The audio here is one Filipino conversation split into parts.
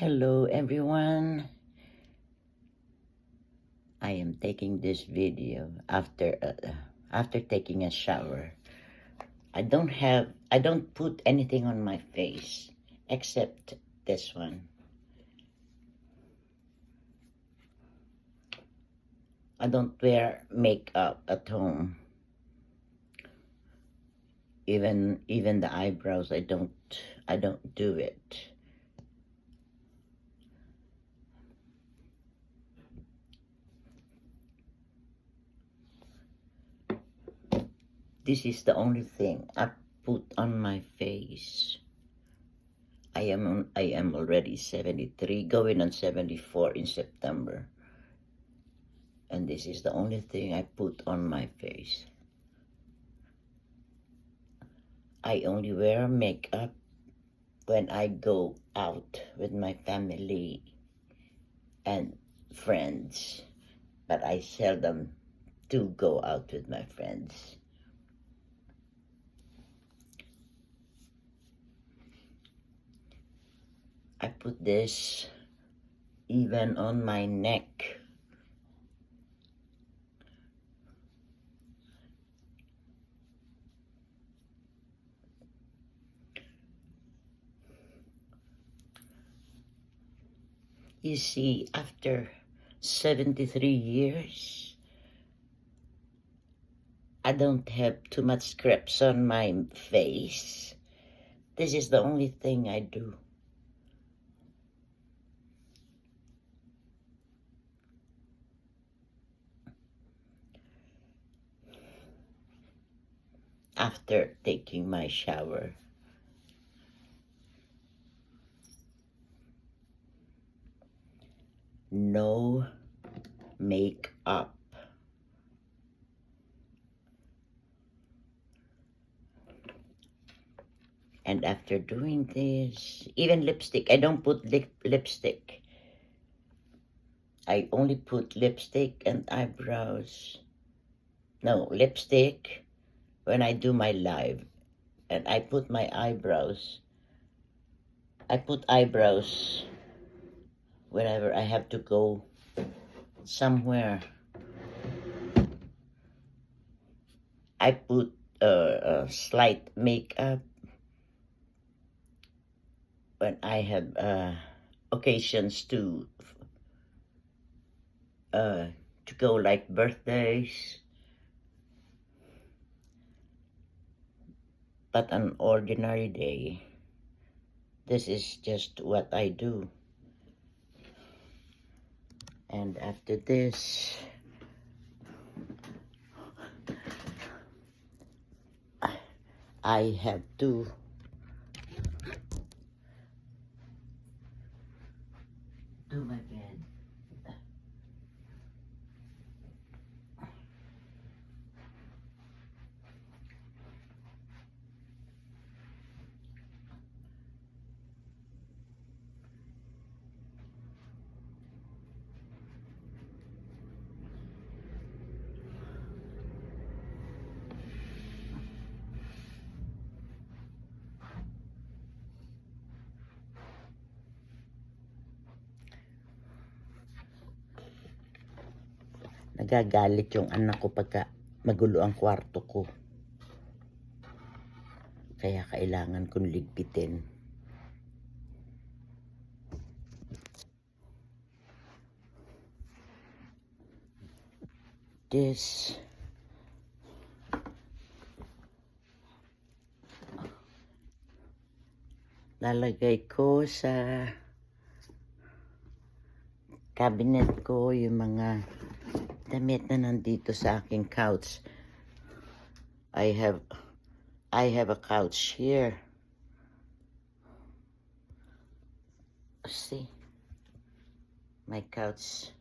Hello everyone. I am taking this video after taking a shower. I don't put anything on my face except this one. I don't wear makeup at home. Even the eyebrows, I don't do it. This is the only thing I put on my face. I am already 73, going on 74 in September. And this is the only thing I put on my face. I only wear makeup when I go out with my family and friends, but I seldom do go out with my friends. I put this even on my neck. You see, after 73 years, I don't have too much scrapes on my face. This is the only thing I do. After taking my shower. No makeup. And after doing this, even lipstick, I don't put lipstick. I only put lipstick and eyebrows. No, lipstick when I do my live. And I put my eyebrows. I put eyebrows whenever I have to go somewhere. I put slight makeup when I have occasions to go, like birthdays. But an ordinary day, this is just what I do. And after this, I have to do my bed. Nagagalit yung anak ko pagka magulo ang kwarto ko. Kaya kailangan kong ligpitin. This lalagay ko sa cabinet ko yung mga damit na nandito sa aking couch. I have a couch here. See, my couch,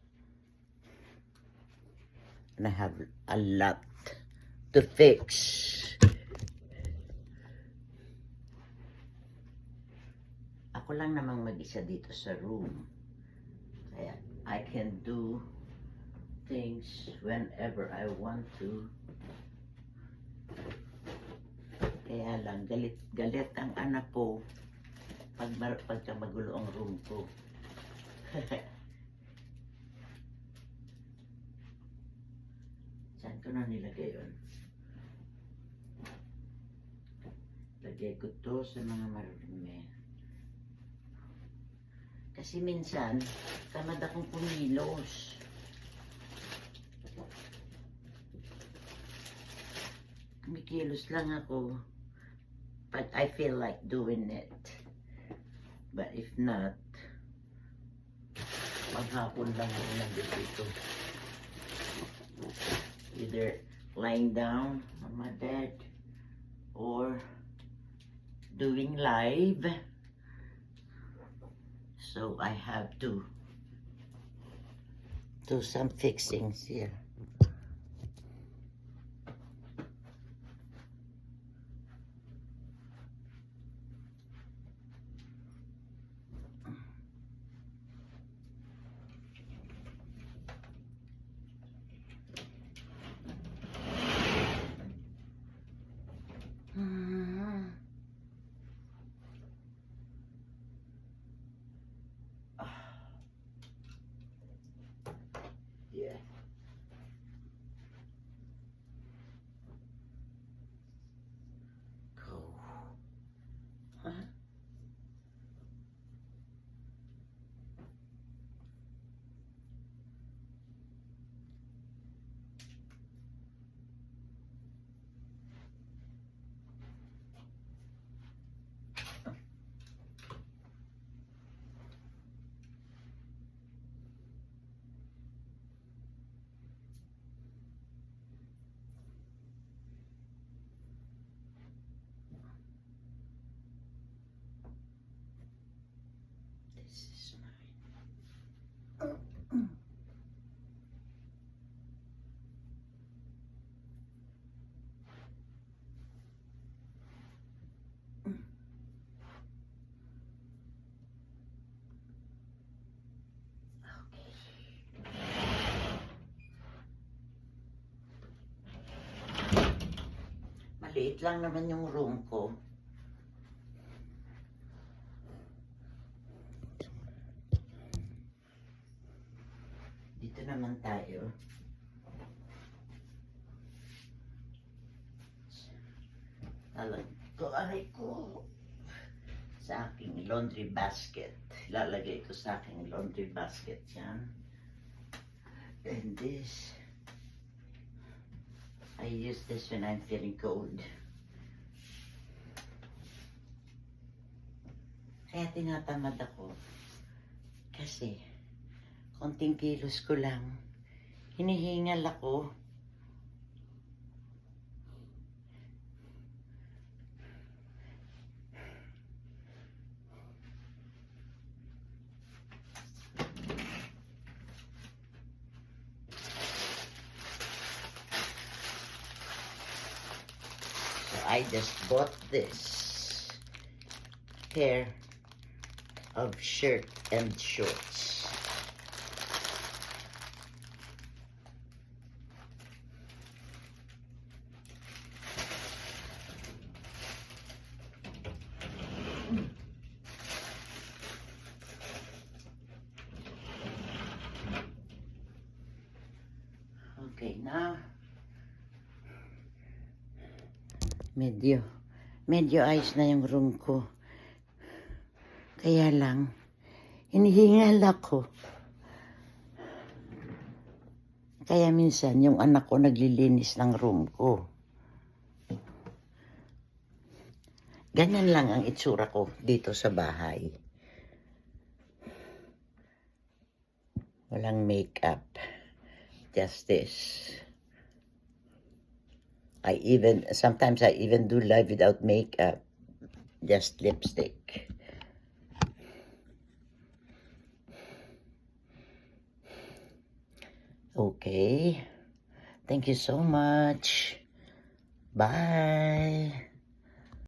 and I have a lot to fix. Ako lang namang mag-isa dito sa room, kaya I can do things whenever I want to. Kaya lang, galit ang anak ko pagka magulo ang room ko. Saan ko na nilagay yun? Lagay ko to sa mga marumi. Kasi minsan, tamad akong kumilos. Kumikilos lang ako. But I feel like doing it. But if not, maghapon lang ako nandito. Either lying down on my bed or doing live. So I have to do some fixings here. Yeah. Go. Huh? This is mine. Maliit lang naman yung room ko. Dito naman tayo. Aray ko sa aking laundry basket. Lalagay ko sa aking laundry basket yan. And this, I use this when I'm feeling cold. Kaya tinatamad ako. Kasi, konting kilos ko lang. Hinihingal ako. I just bought this pair of shirt and shorts. Okay, now medyo ayos na yung room ko. Kaya lang, hinihingal ako. Kaya minsan, yung anak ko naglilinis ng room ko. Ganyan lang ang itsura ko dito sa bahay. Walang makeup. Just this. Sometimes I even do live without makeup. Just lipstick. Okay. Thank you so much. Bye.